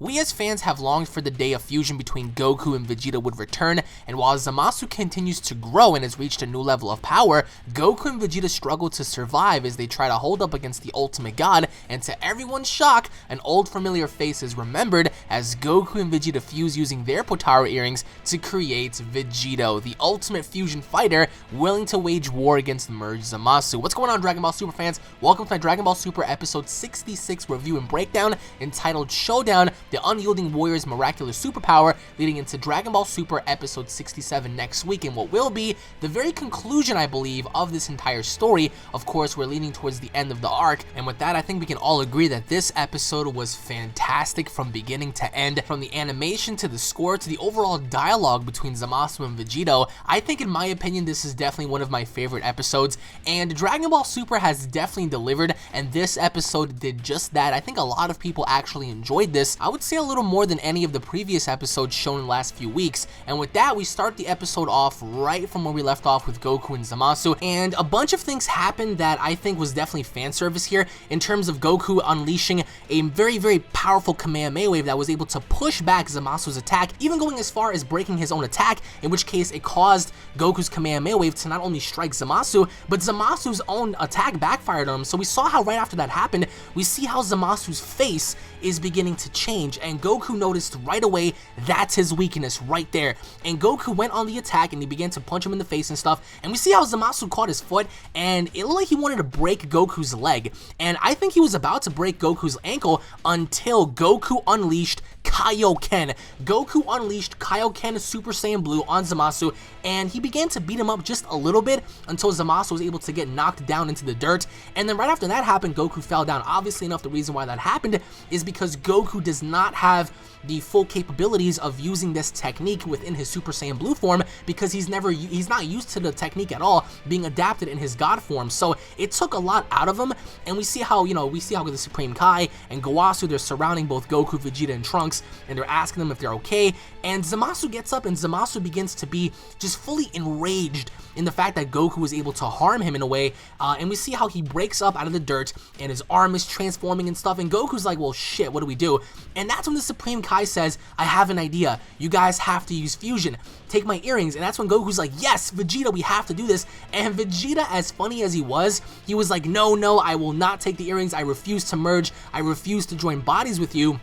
We as fans have longed for the day a fusion between Goku and Vegeta would return, and while Zamasu continues to grow and has reached a new level of power, Goku and Vegeta struggle to survive as they try to hold up against the ultimate god, and to everyone's shock, an old familiar face is remembered as Goku and Vegeta fuse using their Potara earrings to create Vegito, the ultimate fusion fighter willing to wage war against the merged Zamasu. What's going on, Dragon Ball Super fans? Welcome to my Dragon Ball Super episode 66 review and breakdown entitled Showdown, the Unyielding Warrior's Miraculous Superpower, leading into Dragon Ball Super episode 67 next week, and what will be the very conclusion, I believe, of this entire story. Of course, we're leaning towards the end of the arc, and with that, I think we can all agree that this episode was fantastic from beginning to end, from the animation to the score to the overall dialogue between Zamasu and Vegito. I think, in my opinion, this is definitely one of my favorite episodes, and Dragon Ball Super has definitely delivered, and this episode did just that. I think a lot of people actually enjoyed this. I would say a little more than any of the previous episodes shown in the last few weeks, and with that, we start the episode off right from where we left off with Goku and Zamasu, and a bunch of things happened that I think was definitely fan service here, in terms of Goku unleashing a very, very powerful Kamehameha wave that was able to push back Zamasu's attack, even going as far as breaking his own attack, in which case it caused Goku's Kamehameha wave to not only strike Zamasu, but Zamasu's own attack backfired on him. So we saw how right after that happened, we see how Zamasu's face is beginning to change, and Goku noticed right away that's his weakness right there, and Goku went on the attack and he began to punch him in the face and stuff, and we see how Zamasu caught his foot, and it looked like he wanted to break Goku's leg, and I think he was about to break Goku's ankle until Goku unleashed Kaioken. Goku unleashed Kaioken Super Saiyan Blue on Zamasu, and he began to beat him up just a little bit until Zamasu was able to get knocked down into the dirt, and then right after that happened, Goku fell down. Obviously enough, the reason why that happened is because Goku does not have the full capabilities of using this technique within his Super Saiyan Blue form, because he's not used to the technique at all being adapted in his God form. So it took a lot out of him, and we see how the Supreme Kai and Gowasu, they're surrounding both Goku, Vegeta, and Trunks, and they're asking them if they're okay, and Zamasu gets up, and Zamasu begins to be just fully enraged in the fact that Goku was able to harm him in a way, and we see how he breaks up out of the dirt, and his arm is transforming and stuff, and Goku's like, well shit, what do we do? And that's when the Supreme Kai says, I have an idea, you guys have to use fusion, take my earrings. And that's when Goku's like, yes, Vegeta, we have to do this. And Vegeta, as funny as he was like, no, I will not take the earrings, I refuse to merge, I refuse to join bodies with you.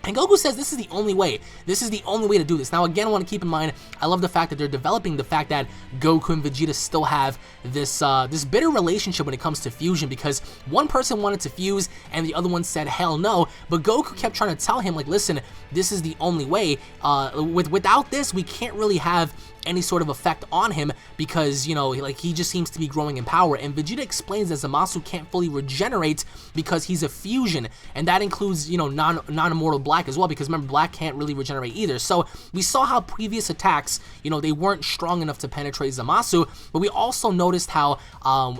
And Goku says this is the only way. This is the only way to do this. Now, again, I want to keep in mind, I love the fact that they're developing the fact that Goku and Vegeta still have this this bitter relationship when it comes to fusion, because one person wanted to fuse and the other one said hell no, but Goku kept trying to tell him, like, listen, this is the only way. Without this, we can't really have any sort of effect on him, because, you know, like, he just seems to be growing in power. And Vegeta explains that Zamasu can't fully regenerate because he's a fusion, and that includes, you know, non-immortal Black as well, because remember, Black can't really regenerate either. So we saw how previous attacks, you know, they weren't strong enough to penetrate Zamasu, but we also noticed how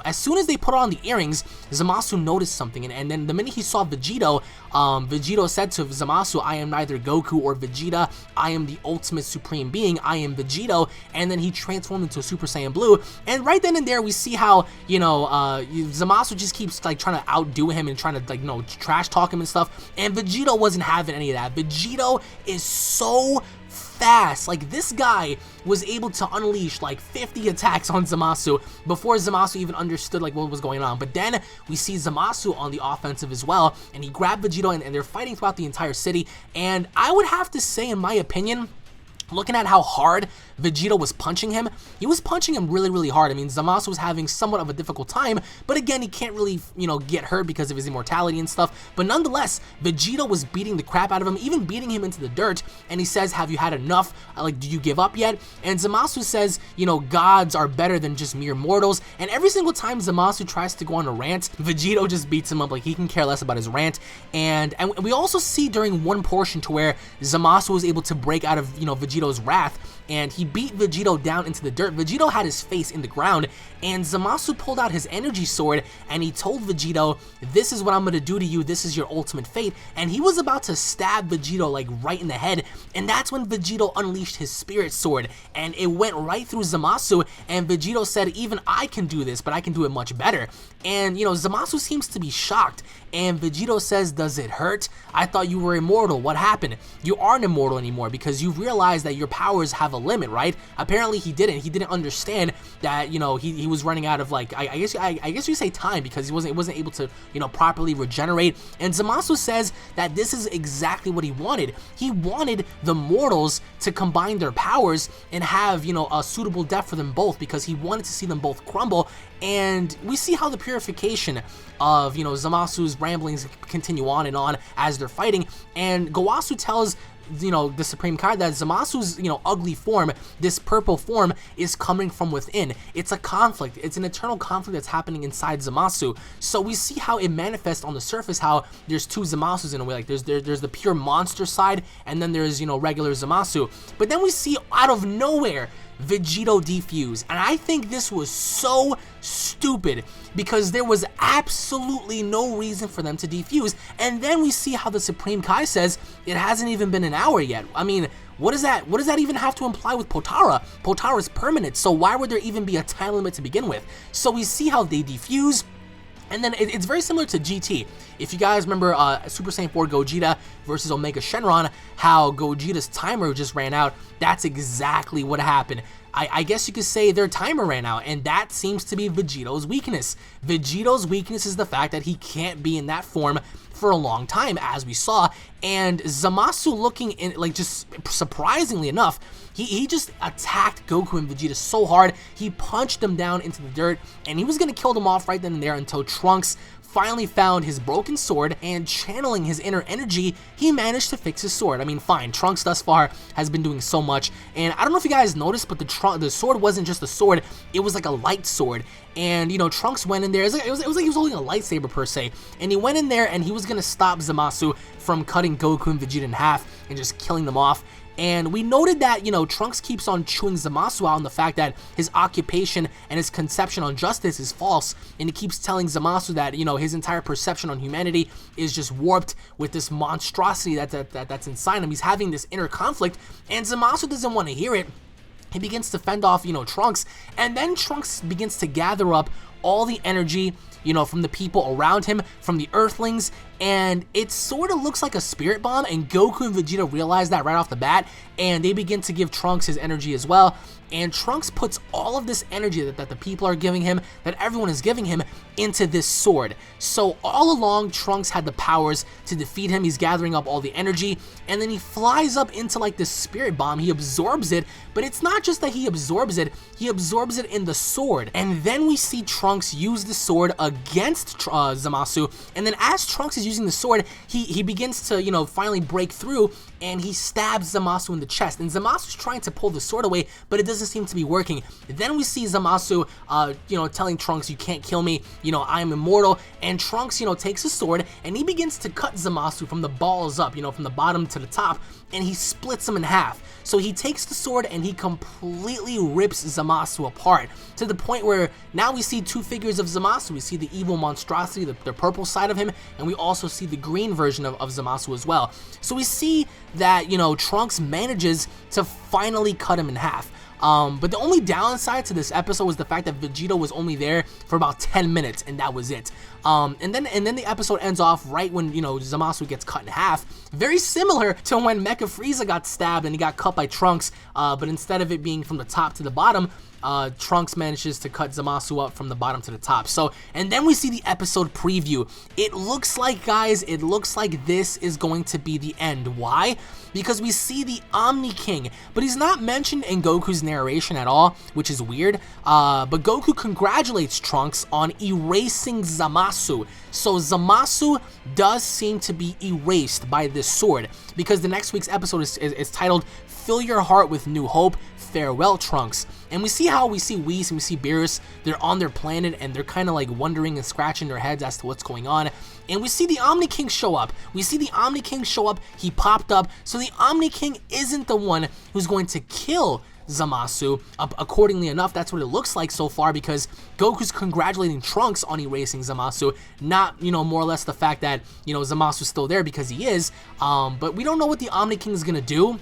as soon as they put on the earrings, Zamasu noticed something, and then the minute he saw Vegito, Vegito said to Zamasu, I am neither Goku or Vegeta, I am the ultimate supreme being, I am Vegito. And then he transformed into a Super Saiyan Blue, and right then and there we see how, you know, Zamasu just keeps, like, trying to outdo him and trying to, like, you know, trash talk him and stuff, and Vegito wasn't having any of that. Vegito is so fast. Like, this guy was able to unleash like 50 attacks on Zamasu before Zamasu even understood, like, what was going on. But then we see Zamasu on the offensive as well, and he grabbed Vegito, and they're fighting throughout the entire city. And I would have to say, in my opinion, looking at how hard Vegito was punching him, he was punching him really, really hard. I mean, Zamasu was having somewhat of a difficult time, but again, he can't really, you know, get hurt because of his immortality and stuff. But nonetheless, Vegito was beating the crap out of him, even beating him into the dirt, and he says, have you had enough? Like, do you give up yet? And Zamasu says, you know, gods are better than just mere mortals. And every single time Zamasu tries to go on a rant, Vegito just beats him up. Like, he can care less about his rant. And we also see during one portion to where Zamasu was able to break out of, you know, Vegito's wrath, and he beat Vegito down into the dirt. Vegito had his face in the ground, and Zamasu pulled out his energy sword, and he told Vegito, this is what I'm gonna do to you, this is your ultimate fate, and he was about to stab Vegito like right in the head, and that's when Vegito unleashed his spirit sword, and it went right through Zamasu, and Vegito said, even I can do this, but I can do it much better. And, you know, Zamasu seems to be shocked, and Vegito says, does it hurt? I thought you were immortal. What happened? You aren't immortal anymore because you realized that your powers have a limit, right? Apparently he didn't. He didn't understand that, you know, he was running out of, like, I guess you say time, because he wasn't able to, you know, properly regenerate. And Zamasu says that this is exactly what he wanted. He wanted the mortals to combine their powers and have, you know, a suitable death for them both, because he wanted to see them both crumble. And we see how the purification of, you know, Zamasu's ramblings continue on and on as they're fighting, and Gowasu tells, you know, the Supreme Kai that Zamasu's, you know, ugly form, this purple form, is coming from within. It's a conflict. It's an eternal conflict that's happening inside Zamasu. So we see how it manifests on the surface, how there's two Zamasus in a way. Like there's the pure monster side, and then there's, you know, regular Zamasu. But then we see out of nowhere Vegito defuse, and I think this was so stupid because there was absolutely no reason for them to defuse. And then we see how the Supreme Kai says it hasn't even been an hour yet. I mean, what does that even have to imply with Potara? Potara's permanent, so why would there even be a time limit to begin with? So we see how they defuse. And then it's very similar to GT. If you guys remember Super Saiyan 4 Gogeta versus Omega Shenron, how Gogeta's timer just ran out, that's exactly what happened. I guess you could say their timer ran out, and that seems to be Vegito's weakness. Vegito's weakness is the fact that he can't be in that form for a long time, as we saw, and Zamasu looking in, like, just surprisingly enough, he just attacked Goku and Vegeta so hard, he punched them down into the dirt, and he was gonna kill them off right then and there until Trunks finally found his broken sword, and channeling his inner energy, he managed to fix his sword. I mean, fine, Trunks thus far has been doing so much, and I don't know if you guys noticed, but the sword wasn't just a sword, it was like a light sword. And, you know, Trunks went in there, it was like he was holding a lightsaber per se, and he went in there and he was gonna stop Zamasu from cutting Goku and Vegeta in half and just killing them off. And we noted that, you know, Trunks keeps on chewing Zamasu out on the fact that his occupation and his conception on justice is false, and he keeps telling Zamasu that, you know, his entire perception on humanity is just warped with this monstrosity that's inside him. He's having this inner conflict, and Zamasu doesn't want to hear it. He begins to fend off, you know, Trunks, and then Trunks begins to gather up all the energy, you know, from the people around him, from the Earthlings, and it sort of looks like a spirit bomb, and Goku and Vegeta realize that right off the bat, and they begin to give Trunks his energy as well. And Trunks puts all of this energy that the people are giving him, that everyone is giving him, into this sword. So all along, Trunks had the powers to defeat him. He's gathering up all the energy, and then he flies up into like this spirit bomb. He absorbs it, but it's not just that he absorbs it in the sword. And then we see Trunks use the sword against Zamasu, and then as Trunks is using the sword, he begins to, you know, finally break through, and he stabs Zamasu in the chest. And Zamasu's trying to pull the sword away, but it doesn't seem to be working. Then we see Zamasu, you know, telling Trunks, you can't kill me, you know, I am immortal. And Trunks, you know, takes his sword, and he begins to cut Zamasu from the balls up, you know, from the bottom to the top, and he splits him in half. So he takes the sword and he completely rips Zamasu apart, to the point where now we see two figures of Zamasu. We see the evil monstrosity, the purple side of him, and we also see the green version of Zamasu as well. So we see that, you know, Trunks manages to finally cut him in half. But the only downside to this episode was the fact that Vegito was only there for about 10 minutes, and that was it. And then the episode ends off right when, you know, Zamasu gets cut in half. Very similar to when Mecha Frieza got stabbed and he got cut by Trunks, but instead of it being from the top to the bottom, Trunks manages to cut Zamasu up from the bottom to the top. So, and then we see the episode preview. It looks like, guys, it looks like this is going to be the end. Why? Because we see the Omni King, but he's not mentioned in Goku's narration at all, which is weird. But Goku congratulates Trunks on erasing Zamasu. So Zamasu does seem to be erased by this sword, because the next week's episode is titled Fill Your Heart with New Hope, Farewell Trunks. And we see Whis and we see Beerus, they're on their planet and they're kind of like wondering and scratching their heads as to what's going on. And we see the Omni King show up. He popped up. So the Omni King isn't the one who's going to kill Zamasu. Accordingly enough, that's what it looks like so far, because Goku's congratulating Trunks on erasing Zamasu, not, you know, more or less the fact that, you know, Zamasu's still there, because he is, but we don't know what the Omni King is gonna do.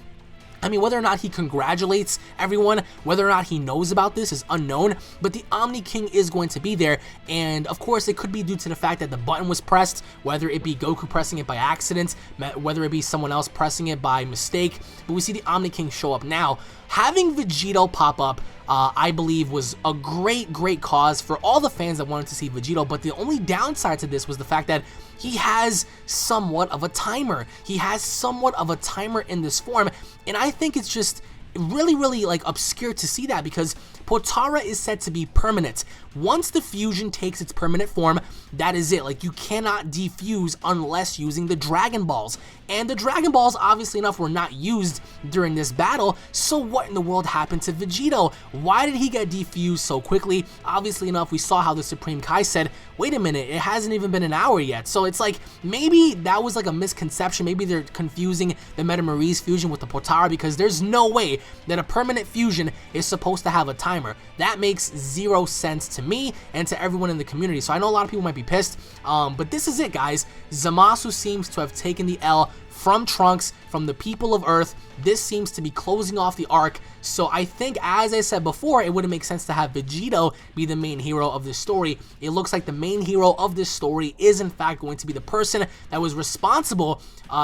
I mean, whether or not he congratulates everyone, whether or not he knows about this is unknown, but the Omni King is going to be there, and of course it could be due to the fact that the button was pressed, whether it be Goku pressing it by accident, whether it be someone else pressing it by mistake, but we see the Omni King show up now. Having Vegito pop up, I believe, was a great cause for all the fans that wanted to see Vegito, but the only downside to this was the fact that he has somewhat of a timer. He has somewhat of a timer in this form, and I think it's just really like obscure to see that, because Potara is said to be permanent. Once the fusion takes its permanent form, that is it. Like, you cannot defuse unless using the Dragon Balls. And the Dragon Balls, obviously enough, were not used during this battle, so what in the world happened to Vegito? Why did he get defused so quickly? Obviously enough, we saw how the Supreme Kai said, wait a minute, it hasn't even been an hour yet. So it's like, maybe that was like a misconception. Maybe they're confusing the Metamarise fusion with the Potara, because there's no way that a permanent fusion is supposed to have a timer. That makes zero sense to me and to everyone in the community. So I know a lot of people might be pissed, but this is it, guys. Zamasu seems to have taken the L from Trunks, from the people of Earth. This seems to be closing off the arc, so I think, as I said before, it wouldn't make sense to have Vegito be the main hero of this story. It looks like the main hero of this story is in fact going to be the person that was responsible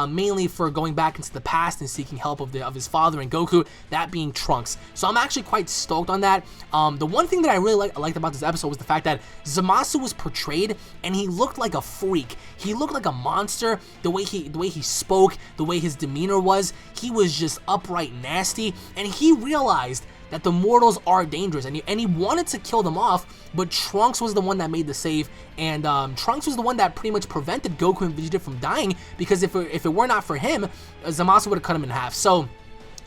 mainly for going back into the past and seeking help of his father and Goku, that being Trunks. So I'm actually quite stoked on that. The one thing that I really liked about this episode was the fact that Zamasu was portrayed and he looked like a freak. He looked like a monster. The way he spoke, the way his demeanor was, he was just upright nasty, and he realized that the mortals are dangerous, and he wanted to kill them off, but Trunks was the one that made the save, and Trunks was the one that pretty much prevented Goku and Vegeta from dying, because if it were not for him, Zamasu would have cut him in half. So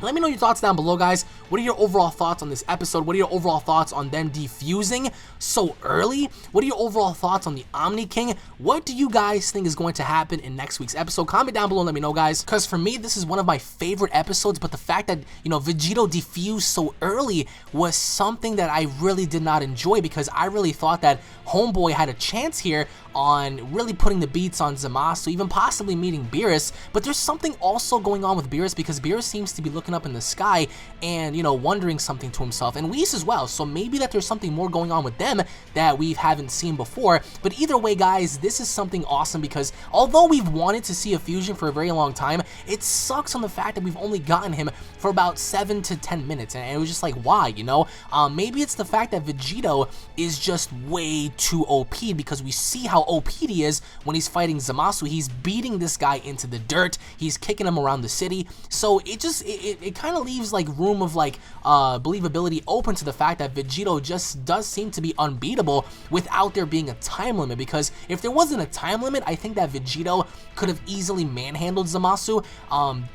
let me know your thoughts down below, guys. What are your overall thoughts on this episode? What are your overall thoughts on them defusing so early? What are your overall thoughts on the Omni King? What do you guys think is going to happen in next week's episode? Comment down below and let me know, guys, because for me, this is one of my favorite episodes, but the fact that, you know, Vegito defused so early was something that I really did not enjoy, because I really thought that Homeboy had a chance here on really putting the beats on Zamasu, even possibly meeting Beerus, but there's something also going on with Beerus, because Beerus seems to be looking up in the sky and, you know, wondering something to himself, and Whis as well, so maybe that there's something more going on with them that we haven't seen before. But either way, guys, this is something awesome, because although we've wanted to see a fusion for a very long time, it sucks on the fact that we've only gotten him for about 7 to 10 minutes, and it was just like, why, you know? Maybe it's the fact that Vegito is just way too OP, because we see how OP he is when he's fighting Zamasu. He's beating this guy into the dirt, he's kicking him around the city, so it kind of leaves like room of like believability open to the fact that Vegito just does seem to be unbeatable without there being a time limit, because if there wasn't a time limit, I think that Vegito could have easily manhandled Zamasu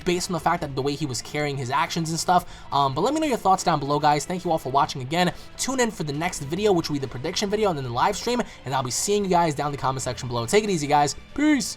based on the fact that the way he was carrying his actions and stuff. But let me know your thoughts down below, guys. Thank you all for watching again. Tune in for the next video, which will be the prediction video and then the live stream, and I'll be seeing you guys down in the comment section below. Take it easy, guys. Peace.